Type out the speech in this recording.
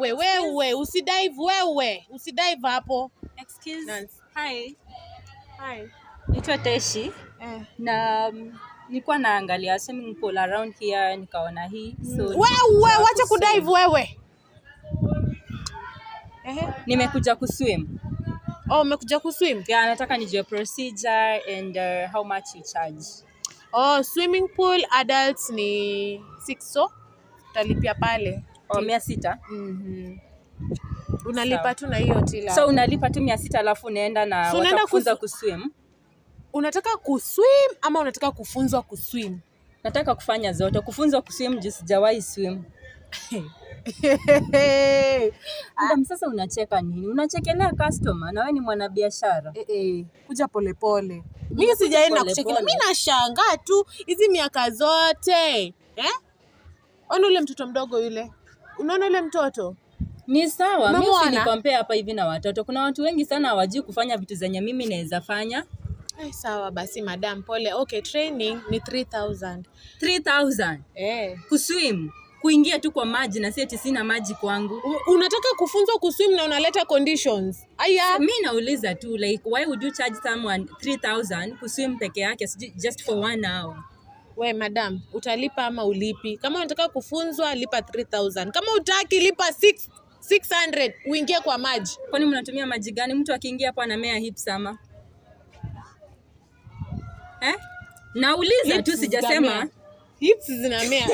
Wewe usidive hapo. Excuse. Hi. Naitwa Teshi. Na nilikuwa naangalia swimming pool around here nikaona hii. So Wewe wacha kudive wewe. Nimekuja kuswim. Oh, umekuja kuswim? Yeah, nataka nijue procedure and how much you charge. Oh, swimming pool adults ni 6 so utalipia pale. Oh, 600. Unalipa tu na hiyo tila. So unalipa tu 600 alafu unaenda na so watakufunza kuswim. Unataka kuswim ama unataka kufunzwa kuswim? Nataka kufanya zote. Kufunzwa kuswim juu sijawahi swim. Sasa unacheka nini? Unachekelea customer na wewe ni mwanabiashara. Kuja polepole. Mimi sijaenda kuchekelea. Mimi nashangaa tu hizi miaka zote. Ona ule mtoto mdogo yule. Unaona yule mtoto? Ni sawa. Mimi usinicompare hapa hivi na watoto. Kuna watu wengi sana hawajui kufanya vitu zenye mimi naweza fanya. Sawa basi madam, pole. Okay, training ni 3000. 3000? Kuswim. Kuingia tu kwa maji na si sina maji kwangu. Unataka kufunzwa kuswim na unaleta conditions. Aya. Mimi nauliza tu like why would you charge someone 3000 kuswim peke yake just for 1 hour? We madam, utalipa ama ulipi? Kama unataka kufunzwa lipa 3000. Kama utaki lipa 600 uingie kwa maji. Kwani mnatumia maji gani? Mtu akiingia hapo anamea hips ama? Nauliza tu sijasema. Hips zinamea.